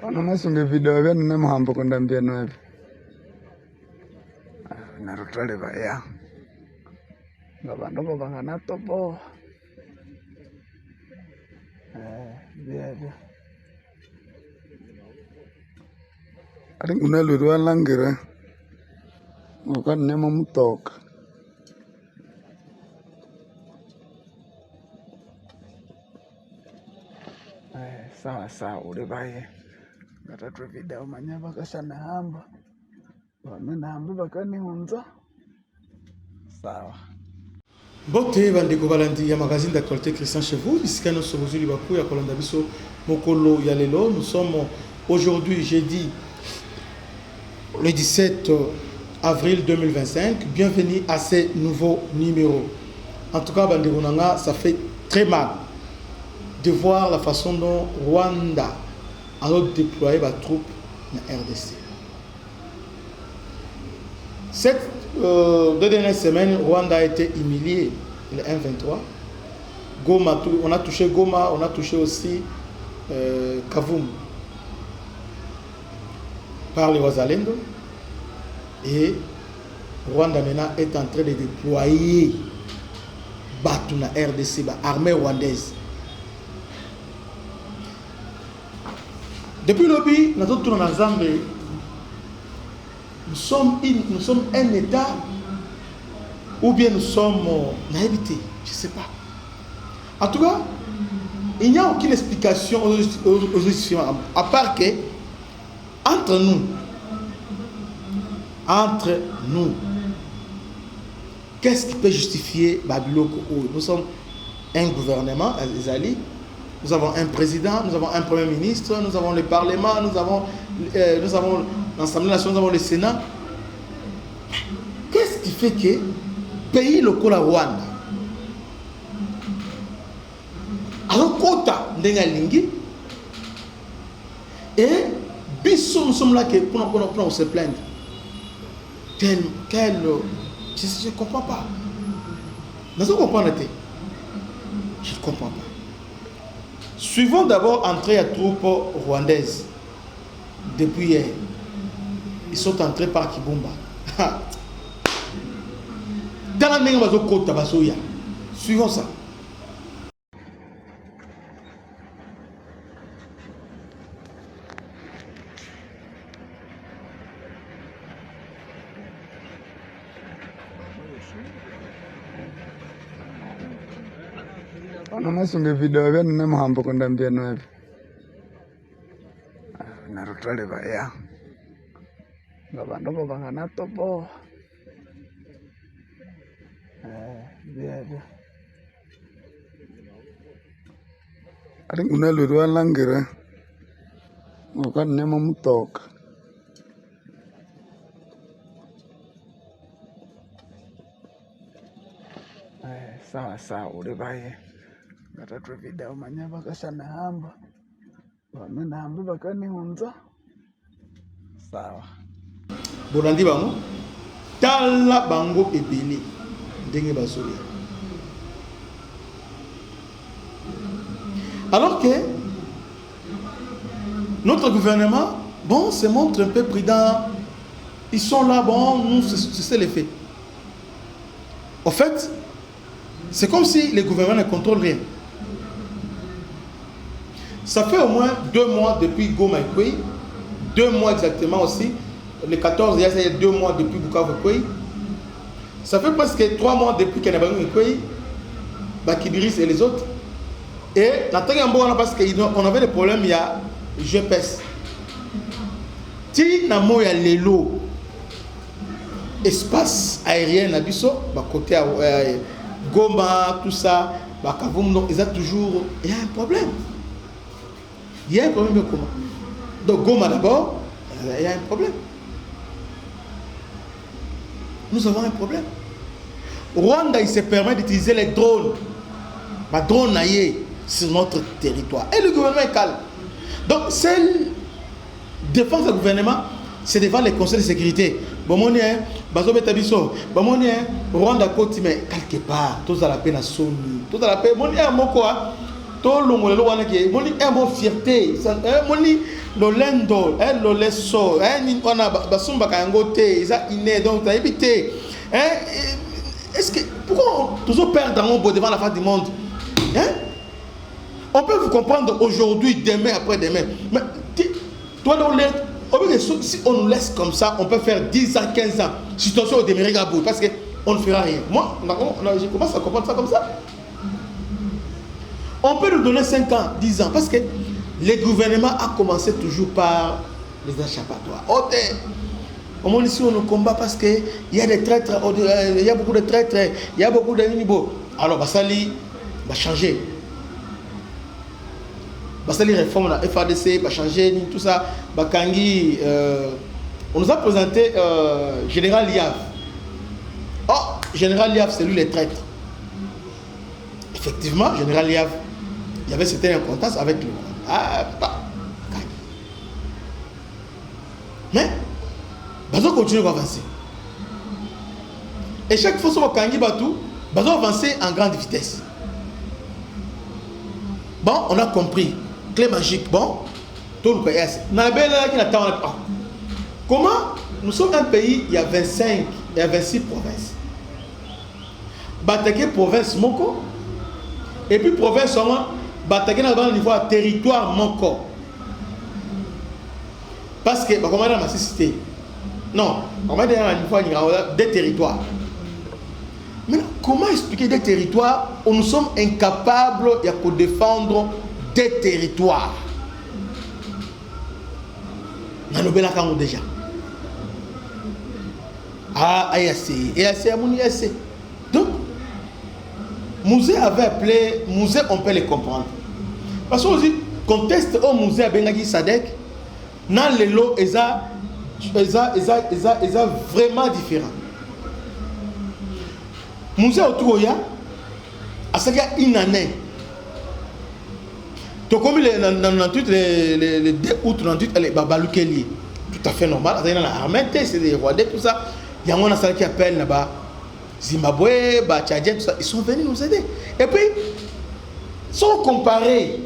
Wanasunge video vya nina muhambo kundambia nwebi. Narutale baya. Ngabando bangana topo. Bia. Ari unaluru alangira. Ngokan nema mutoka. Sawa uri baye. Ngatatu video manyaba kasana hamba. Wamena hamba bakani hunza. Sawa. Bote bandeko balandi ya magazine d'actualité Christian chez vous. Ici nous sommes aujourd'hui Bakou ya kolanda biso mokolo ya lelo. Nous sommes aujourd'hui jeudi le 17 avril 2025. Bienvenue à ce nouveau numéro. En tout cas bandeko nanga, ça fait très mal de voir la façon dont Rwanda a déployé des troupes dans la RDC. Cette 2 dernières semaines, Rwanda a été humilié, le 1-23. Goma, on a touché Goma, on a touché aussi Kavumu par les Wazalendo. Et Rwanda maintenant est en train de déployer Batu na RDC, l'armée rwandaise. Depuis le lobby, nous sommes un État ou bien nous sommes naïveté, je ne sais pas. En tout cas, il n'y a aucune explication aux justifiants, à part que entre nous, qu'est-ce qui peut justifier Babylone? Nous sommes un gouvernement, les alliés. Nous avons un président, nous avons un premier ministre, nous avons le parlement, nous avons l'Assemblée nationale, nous avons le Sénat. Qu'est-ce qui fait que pays local Rwanda, alors kota ndengalingi et biso nous sommes là pour se plaindre. Je ne comprends pas. Je ne comprends pas. Suivons d'abord entrée à troupes rwandaises. Depuis hier, ils sont entrés par Kibumba. Dans la main, suivons ça. Wanasunge video vya nina muhambo kundambia nwebi. Narutale baya. Ngabando bangana topo. Bia. Ari unaluru alangira. Ngokan nema mutoka. Sawa uri baye. Ngatatu video manyaba kasana hamba. Wamena hamba bakani hunza. Sawa. Bolandi bango. Tala bango ebele. Ndenge bazoya. Alors que notre gouvernement, bon, se montre un peu prudent. Ils sont là, bon, nous, c'est les faits. En fait, c'est comme si les gouvernements ne contrôlent rien. Ça fait au moins 2 mois depuis Goma et Kwei, 2 mois exactement aussi. Le 14, il y a 2 mois depuis Bukavu Kwei. Ça fait presque 3 mois depuis Kenabangu et Kwei, Bakibiris et les autres. Et parce qu'on avait des problèmes, il y a GPS. Si namo ya lelo espace aérien na biso, côté Goma, tout ça, Kavumu, il y a un problème. Il y a un problème de comment? Donc Goma d'abord, il y a un problème. Nous avons un problème. Rwanda, il se permet d'utiliser les drones. Les drones sur notre territoire. Et le gouvernement est calme. Donc, celle défense du gouvernement, c'est devant les conseils de sécurité. Rwanda côté, mais quelque part, tous à la peine à Sony, tous à la peine, tout le monde wana qui moni un bon fierté moni lolendo loleso wana basumba kango te isa iné donc ça éviter est-ce que pourquoi toujours perdre dans mon devant la face du monde on peut vous comprendre aujourd'hui, demain, après-demain. Mais toi, si on nous laisse comme ça, on peut faire 10 ans, 15 ans. Situation au demeuré Gabou, parce qu'on ne fera rien. Moi, je commence à comprendre ça comme ça. On peut nous donner 5 ans, 10 ans, parce que le gouvernement a commencé toujours par les échappatoires. Au moins ici, on nous combat parce qu'il y a des traîtres, il y a beaucoup de traîtres, il y a beaucoup de niveaux. Alors, ça va changer. Parce que les réformes, la FADC, va changer, tout ça. Bakangi, on nous a présenté Général Liav. Oh, Général Liav, c'est lui les traîtres. Effectivement, Général Liav, il y avait certains contacts avec lui. Mais, Bazo continue à avancer. Et chaque fois que Bakangi Batou, Bazo avancer en grande vitesse. Bon, on a compris. Clé magique, bon, tout le pays. Comment nous sommes un pays, il y a 25, il y a 26 provinces. Bataké province Moko, et puis province Bataké dans le niveau territoire Moko. Parce que, comment on a cité? Non, on va dire dans le niveau des territoires. Mais comment expliquer des territoires où nous sommes incapables de défendre des territoires? Nous avons déjà. EAC. Donc, Musée avait appelé, Musée on peut les comprendre. Parce qu'on dit, conteste au Musée à Bengagi Sadek, dans les lots, ils sont vraiment différents. Musée autour de à ce qu'il y a une année. Donc comme les 2 août 98, elle est babalukeli. Tout à fait normal. Il y a l'armée, c'est des Rwandais, tout ça. Il y a un qui appelle là-bas Zimbabwe, Tchadien, tout ça. Ils sont venus nous aider. Et puis, sans comparer,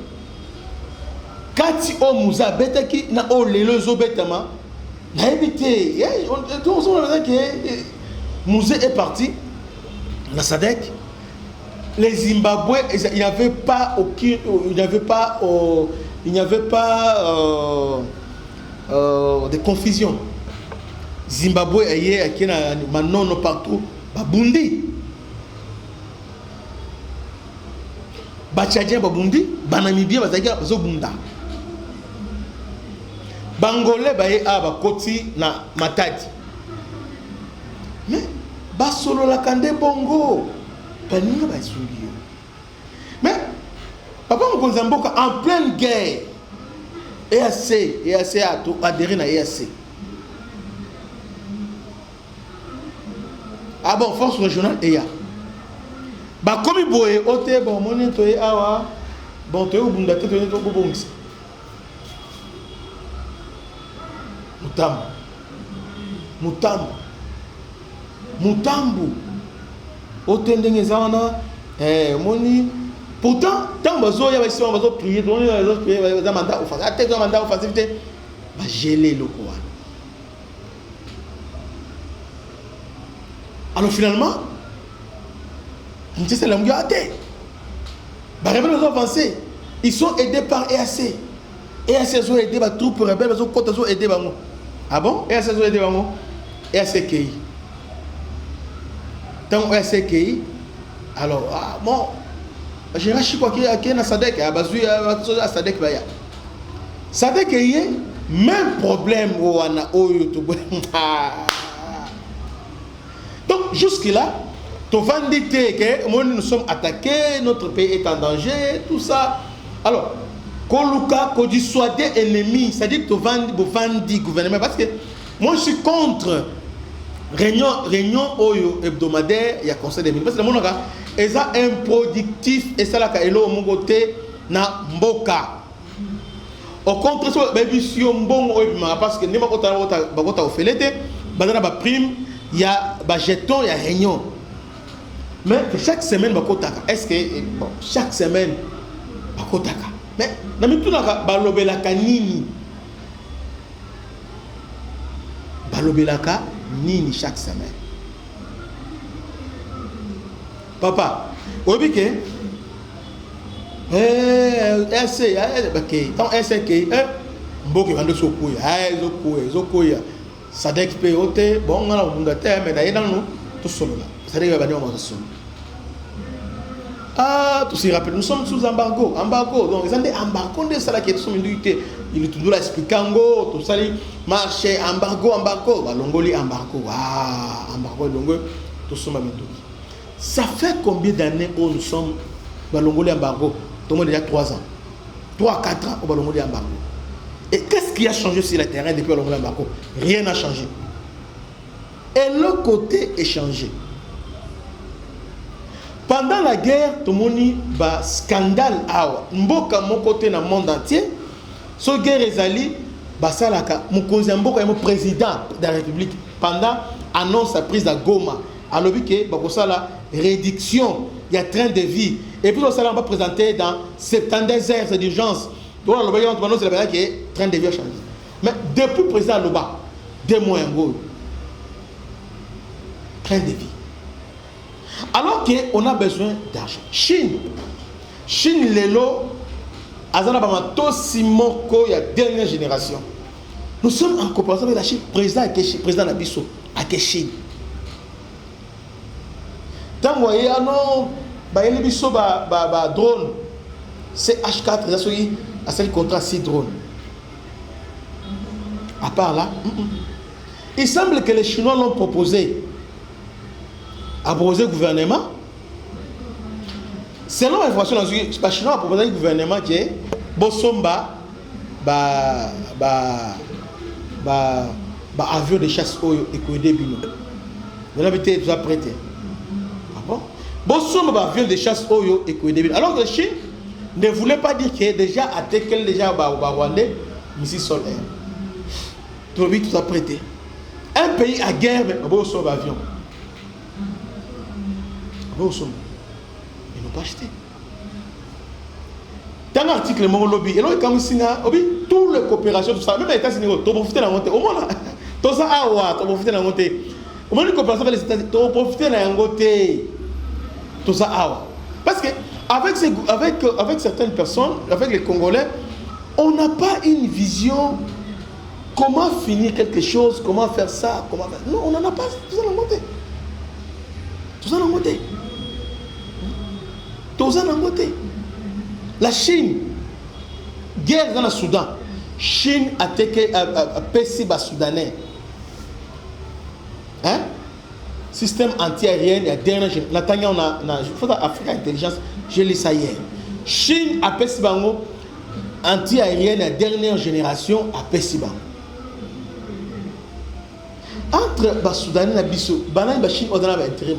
quand au Musée Betaki, na o lelo zo betama, na évité. Musée est parti. La SADC, les Zimbabwe, il n'y avait pas aucune, de confusion. Zimbabwe est maintenant partout, Babundi, Bachadien Babundi, Banamibia Bazobunda, Bangolais Baye Bakoti na Matadi. Mais Basolo la Kande Bongo. Paninga Basulio. Mais, Papa Mkonzamboka en pleine guerre. EAC a adhéré à EAC. Ah bon, force régionale EA. Bah, comme il boye, ote, bon, monitoye, awa, bon, tu es au Bunda, tu es au Bongsi. Mutambu. Otendenge zana moni pourtant tant bazo ya basi on bazo prier on bazo prier bazo mandat offensif ate zo mandat offensif ba geler le quoi. Alors finalement on dit c'est la mugate ba rebelle ont avancé, ils sont aidés par EAC. EAC ont aidé ba troupe rebelle bazo côté zo aidé bango. Ah bon? EAC ont aidé bango. EAC qui tant EACKI, alors, bon, je ne sais pas qui est dans Sadek, il y a Sadek. Sadek est même problème où on a au YouTube. Donc, jusque-là, tu vas dire que nous sommes attaqués, notre pays est en danger, tout ça. Alors, Koluka, qu'on dissuader ennemis, c'est-à-dire que tu vas dire gouvernement, parce que moi je suis contre. Réunion oyo hebdomadaire, il y a conseil des ministres. Parce que le monde est improductif et ça là ka elo mon côté na mboka. Au contraire, so baby si mbongo oyima parce que nema kota bakota ofelete, bazana ba prime, il y a ba jeton, il y a réunion. Mais chaque semaine bakota est-ce que bon, chaque semaine bakotaka. Mais na mitunaka balobelaka nini? Balobelaka nini chaque semaine? Papa, obi ke ese ok, tant ese ke mboke bando sokuya zokuya sadek pe ote bon ngala munda te mais na yena no to solola sadek ba bani o ma solo. Ah, tu te rappelles, nous sommes sous embargo, donc ils ont des embargo de ça qui est sous minduité. Il est toujours expliquant tout ça marché embargo, bah longoli embargo, embargo longo tout ça maintenant. Ça fait combien d'années où nous sommes bah longoli embargo? Tout le monde déjà 3 ans, 3-4 ans au bah longoli embargo. Et qu'est-ce qui a changé sur le terrain depuis longoli embargo? Rien n'a changé. Et le côté est changé. Pendant la guerre, tout le monde a un scandale. Mboka mon côté dans le monde entier. Ce guerre est allé, Basalaka, mon cousin Mboka est mon président de la République. Pendant l'annonce de la prise de Goma, alors que Bakosala, réduction, il y a train de vie. Et puis, on va présenter dans 72 heures d'urgence. Donc, on va annoncer que train de vie a changé. Mais depuis le président Loba, 2 mois en gros, train de vie. Alors qu'on a besoin d'argent. Chine, Lelo, Azana Bamato, Simoko, il y a dernière génération. Nous sommes en coopération avec la Chine, président Nabiso, à Chine. Tant que vous voyez, non, il y a drone, c'est H4, à ce contrat 6 drones. À part là, il semble que les Chinois l'ont proposé. A proposé au gouvernement. Selon l'information, les Chinois ont proposé au gouvernement que Bosomba avion de chasse et Koudé Bino. Vous avez été déjà prêté. Ah bon? Bosomba avion de chasse et Koudé Bino. Alors que la Chine ne voulait pas dire que déjà à Tekel, déjà au Rwandais, missile solaire. Tout vite, tout a prêté. Un pays à guerre, mais Bosomba avion. Ils n'ont pas acheté. Dans l'article, mon lobby, et là, quand vous signez, toutes les coopérations, tout ça, même les États-Unis, tu profites de la montée. Au moins, tout ça, tu profites de la montée. Au moins, les coopérations avec les États-Unis, tu profites de la montée. Tout ça, parce que avec certaines personnes, avec les Congolais, on n'a pas une vision comment finir quelque chose, comment faire ça, comment faire. Non, on n'en a pas. Tout ça, la montée. Tout ça, la montée. La Chine, guerre dans le Soudan, Chine a attaqué à Pessiba Soudanais. Hein? Système anti-aérien, il y a dernière génération. On a Afrique Intelligence, je lis ça hier. Chine a Pessiba anti-aérien, il y a dernière génération à Pessiba. Entre les Soudanais et les Chine, on a intérêt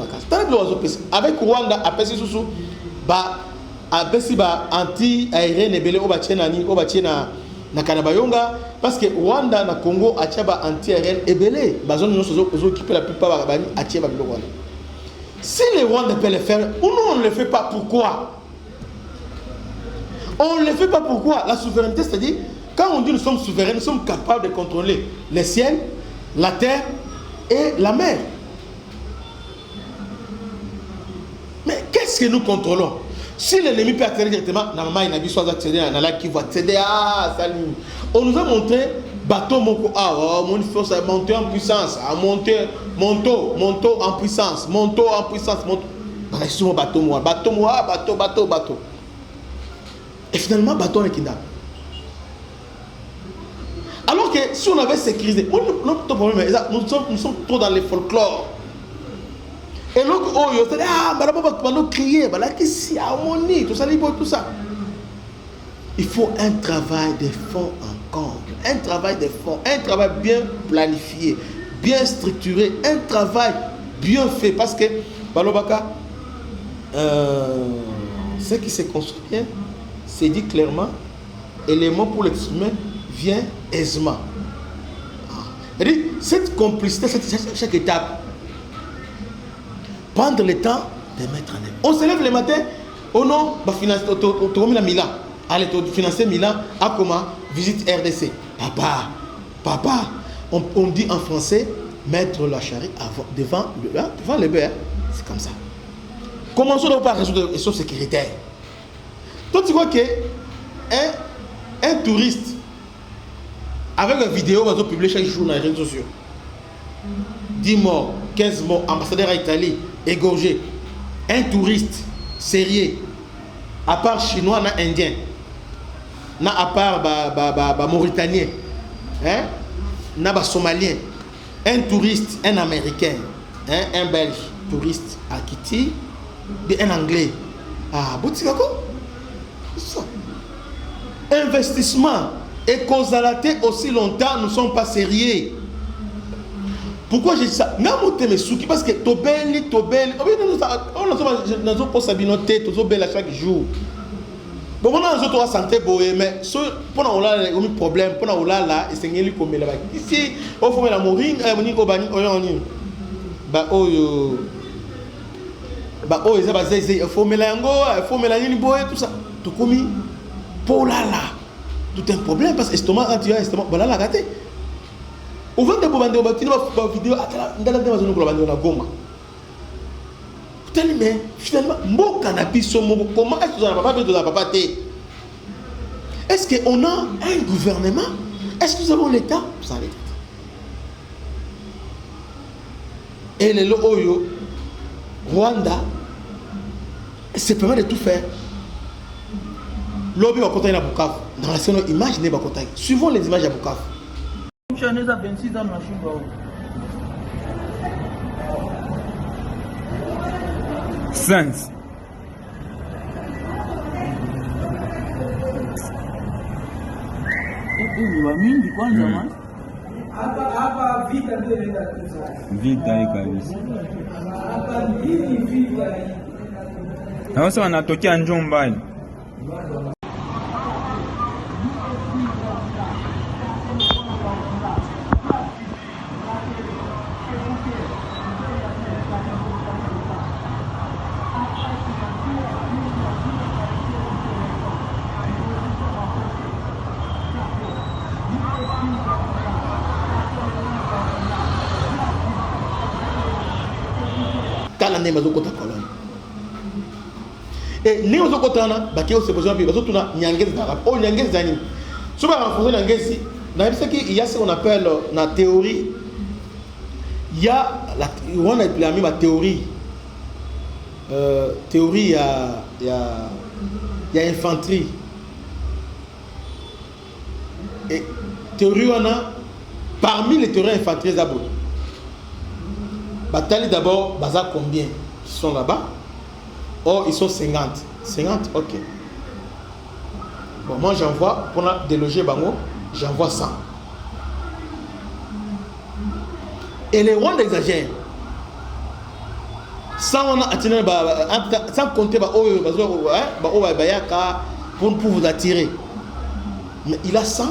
avec Rwanda, à Pessiba, anti-aérien ebele obatiena na Kanabayonga parce que Rwanda na Congo atiaba anti-aérien ebele bazone nous occuper la plupart bani atiaba bilo Rwanda. Si les Rwandais peuvent le faire, ou nous on ne le fait pas, pourquoi? On ne le fait pas pourquoi? La souveraineté, c'est-à-dire quand on dit nous sommes souverains, nous sommes capables de contrôler les ciels, la terre et la mer. Mais qu'est-ce que nous contrôlons? Si l'ennemi peut accéder directement, normalement il n'a pas besoin d'accéder à la qui va accéder à salut. On nous a montré bateau moko mon force a monté en puissance, a monté monto en puissance, monto. Bah c'est mon bateau. Et finalement bateau est kidnappé. Alors que si on avait sécurisé, notre problème est ça, nous sommes trop dans les folklore. Et donc, crier, tout ça. Il faut un travail de fond encore. Un travail bien planifié, bien structuré, un travail bien fait. Parce que, Balobaka, ce qui se construit bien, c'est dit clairement, et les mots pour l'exprimer vient aisément. C'est-à-dire, cette complicité, chaque étape, prendre le temps de mettre en œuvre. On se lève le matin, oh non, bah finance, tu la Milan. allez financer Milan, à comment? Visite RDC. Papa, on dit en français, mettre la charrue devant le bœuf. C'est comme ça. Commençons donc par résoudre les questions sécuritaires. Toi, tu vois que un touriste, avec une vidéo, va publier chaque jour dans les réseaux sociaux. 10 morts, 15 morts, ambassadeur à Italie, égorgé. Un touriste sérieux, à part chinois, na indien, na à part mauritanien, hein, na somalien, un touriste, un américain, hein, un belge, touriste à Kitty, un anglais. Ah, Boutikako, c'est ça. Investissement et causalité aussi longtemps, nous ne sommes pas sérieux. Pourquoi j'ai dit ça? Parce que Tobeli, on a pas sabinoté, chaque jour. Bon, on a un santé, mais pour nous, on a un problème, pour nous, là, et c'est lui comme là. Ici, on fait la mourir, on y il faut tout ça. Tout commis, pour là, tout un problème parce que l'estomac, quand tu as l'estomac, voilà la gâté. Au vent de Bobando, tu vas vidéo, mais finalement, comment est-ce que vous papa? Est-ce qu'on a un gouvernement? Est-ce que nous avons l'État? Vous avez l'État. Et les Oyo, Rwanda, c'est permet de tout faire. L'Obi va compter à Bukavu. Dans la scène, imaginez Bakotaï. Suivons les images à Bukavu. Je suis 26 ans, ma chute. 5. Vita kabisa. Sasa wanatokea Njombani. Et les autres côtés, c'est besoin de tout il y a ce qu'on appelle la théorie. Il y a la théorie. Théorie, il y a infanterie. Et théorie, on a parmi les théories infanterie d'abord. Bataille d'abord, bazar combien ils sont là-bas? Oh, ils sont 50. 50, ok. Bon, moi j'envoie, pour déloger Bango, j'envoie 100. Et les Rwandais exagèrent. 100, on a sans compter pour vous attirer. Mais il a 100.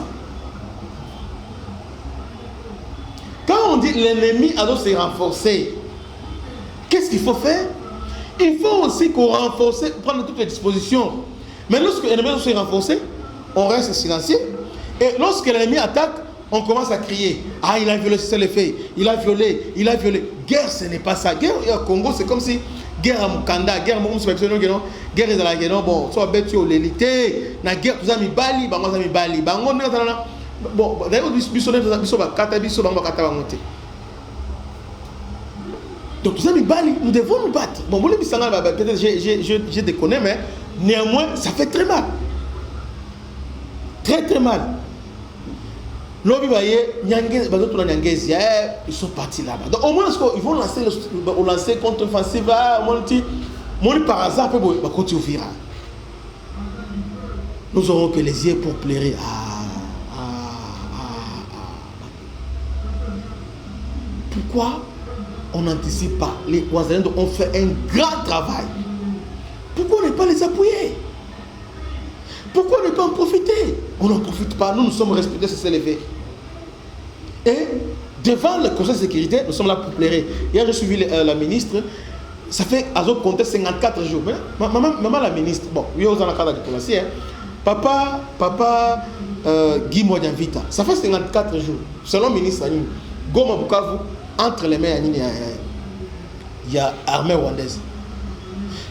Quand on dit l'ennemi a donc se renforcer, qu'est-ce qu'il faut faire? Il faut aussi qu'on renforce, prendre toutes les dispositions. Mais lorsque l'ennemi se renforcer, on reste silencieux. Et lorsque l'ennemi attaque, on commence à crier. Ah, il a violé, c'est le fait. Il a violé, il a violé. Guerre, ce n'est pas ça. Guerre au Congo, c'est comme si guerre à Mukanda, guerre à Mukanda, guerre à la guerre, bon, soit bête sur l'élité, la guerre, tout ça, mi bali, bango, mi bali, bango, bon, d'ailleurs, donc tout ça, nous devons nous battre. Bon, peut-être je déconne, mais néanmoins, ça fait très mal. Très très mal. Ils sont partis là-bas. Donc au moins, ils vont lancer contre-offensive. Par hasard, nous aurons que les yeux pour pleurer. Pourquoi on n'anticipe pas? Les voisins ont fait un grand travail. Pourquoi ne pas les appuyer? Pourquoi ne pas en profiter? On n'en profite pas. Nous sommes respectés, c'est s'élever. Et devant le Conseil de sécurité, nous sommes là pour pleurer. Hier, j'ai suivi la ministre. Ça fait à compter 54 jours. Maman la ministre, bon, il y a aux cadre de diplomatie. Papa Guy Modianvita, ça fait 54 jours, selon le ministre Anine, Goma Bukavu, entre les mains Anine, il y a armée rwandaise.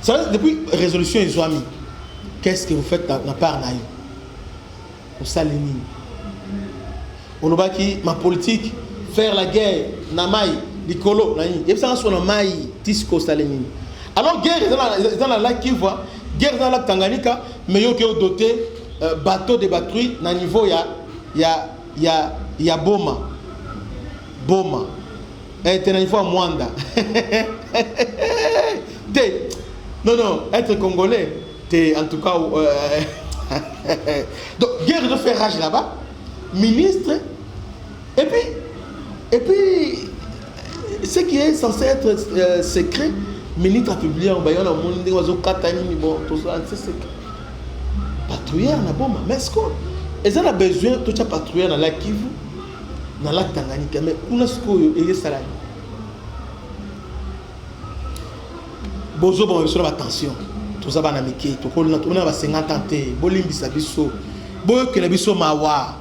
Ça, depuis la résolution Islamique, qu'est-ce que vous faites dans la part naïve? On s'aligne. On a dit ma politique, faire la guerre, Namaï, Nicolo, Naï. Et ça, on a maï, Tisco, Salénine. Alors, guerre dans la lac Kivu, guerre dans la lac Tanganyika, mais il y a doté bateau de batterie, dans le niveau, il y a Boma. Boma. Et tu as une fois Mwanda. Non, être congolais, en tout cas. Donc, guerre de faire rage là-bas, ministre, et puis, ce qui est censé être secret, ministre a publié en Bayonne, c'est secret. Patrouiller en Aboma, mais est-ce qu'ils ont besoin de patrouiller dans la Kivu, dans la Tanganyika, mais où est-ce qu'il y a ça là? Bozo, bon, sur attention. Tout ça, on a 50 ans, Bolimbisa Bisso, Boyokele Bisso Mawa,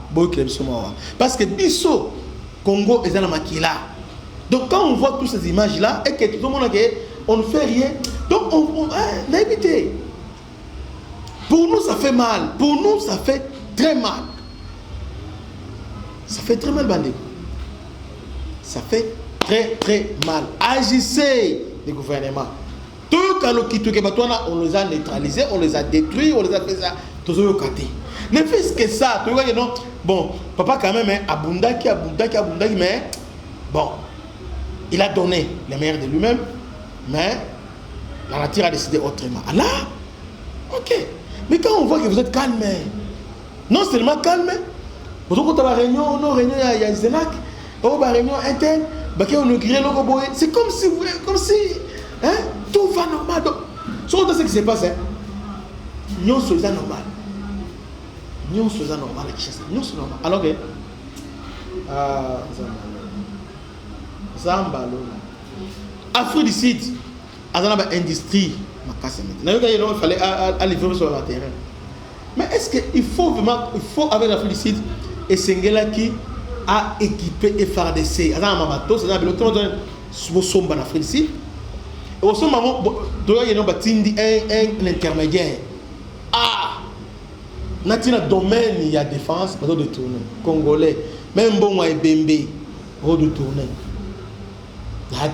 parce que Bisso, Congo est dans la maquila. Donc quand on voit toutes ces images-là, et que tout le monde on ne fait rien, donc on a évité. Pour nous, ça fait mal. Pour nous, ça fait très mal. Ça fait très mal, bandit. Ça fait très mal. Agissez, les gouvernements. Tout on les a neutralisés, on les a détruits, on les a fait ça. Ne fais-ce que ça. Bon, papa quand même, Abundaki, mais bon, il a donné le meilleur de lui-même, mais la nature a décidé autrement. Alors, ok. Mais quand on voit que vous êtes calme, non seulement calme, vous avez une réunion, il y a Zenak, une réunion interne, c'est comme si, hein, tout va normal. Donc, ce qui se passe, nous sommes normal. Nous sommes normal. Nous sommes normal. Alors que, Afrique du Sud, il y a une industrie. Il fallait aller vivre sur le terrain. Mais est-ce qu'il faut vraiment, avec l'Afrique du Sud, et Sengela qui a équipé FRDC. Il y a un bateau, c'est un bateau qui est en Afrique du Sud. Et au moment où il y a un intermédiaire. Ah! Dans le domaine, il y a défense, il y a des tournées. Congolais, même bon, il y a Bembe, il y a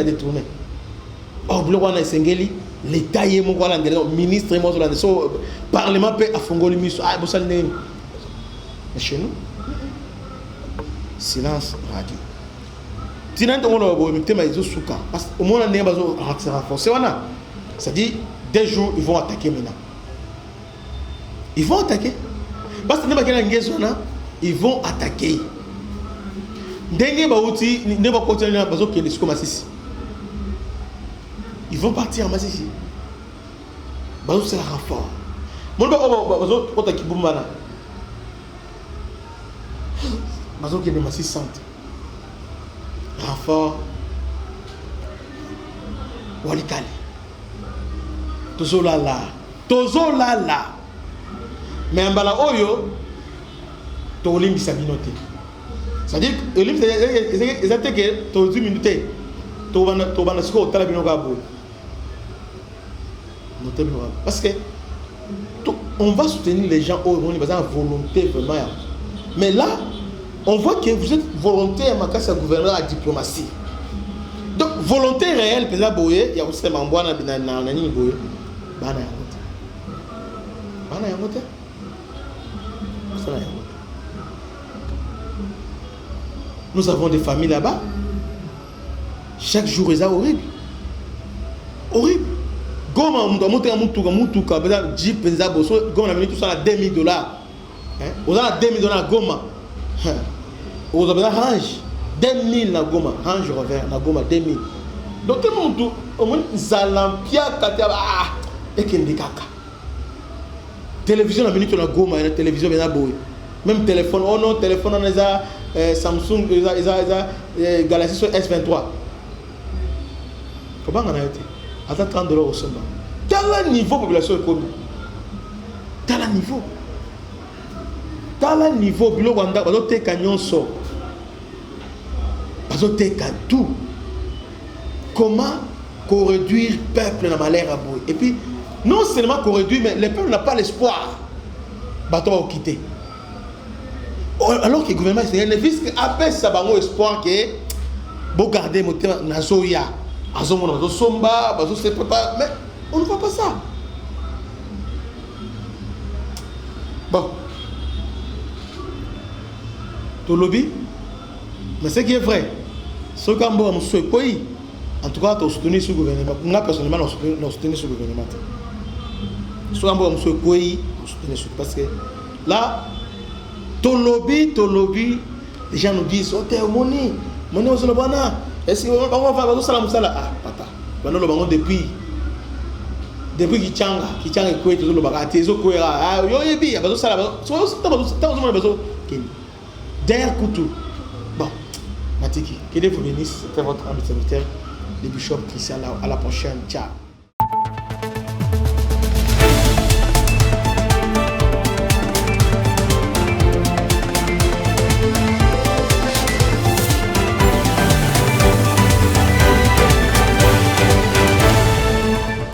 des tournées. Oh, l'État est mon ministre est mon parlement peut affoncer le mais chez nous, silence radio. Parce qu'au moins on est renforcé. C'est-à-dire, des jours, ils vont attaquer maintenant. Ils vont attaquer. Parce que ils vont attaquer. Ils vont partir en Massissi. C'est la renfort. Qui est de Massissi centre. Renfort. Walikali. Tozo lala. Mais en bala oyo, to olimbi sabinote. C'est-à-dire que olimbi c'est que to 10 minutes. To bana siko tala binoga bo. Parce que on va soutenir les gens au niveau de la volonté vraiment. Mais là, on voit que vous êtes volontaire à ma casse à gouverneur à diplomatie. Donc, volonté réelle, il y a aussi un membre qui a nous avons des familles là-bas. Chaque jour, c'est horrible. Horrible. Goma, on doit monter un moutuka, Jeep, Goma, tout ça à $2000. On a $2000 Goma. On a range. 2000 na Goma, range revers na Goma 2000. Donc tout le monde au moins Zalampia Katia et Kendikaka. Télévision na minute na Goma, na télévision na boy. Même téléphone, oh non, téléphone on a Samsung, Galaxy S23. Comment on a été? À $30 au sommet. Dans le niveau population économique. Dans le niveau. Dans le niveau, bilo wanda bazo teka nyonso. Bazo teka tout. Comment réduire le peuple dans malheur à bout. Et puis non seulement qu'on réduit, mais le peuple n'a pas l'espoir. Bato va quitter. Alors que le gouvernement il ne vise qu'après ça va avoir espoir que bon garder mon thème nazoya. Azomona bazo somba, bazo se prépare, mais on ne voit pas ça. Bon. Tout lobby, mais ce qui est vrai, ce qu'on va nous souhaiter, en tout cas, tu as soutenu ce gouvernement. Moi, personnellement, je soutenu ce gouvernement. Ce qu'on va nous souhaiter, parce que là, ton lobby, les gens nous disent, oh, t'es monnaie, monnaie, on se le bana. Est-ce qu'on va faire ça là? Ah, pata. Maintenant, le bango depuis Kichanga, est quoi, tout le bagage, t'es au quoi, ah, yo, yebi, il y a ça là, derrière Koutou. Bon, Matiki, que Dieu vous bénisse. C'était votre ami serviteur, le bishop Christian. À la prochaine. Ciao.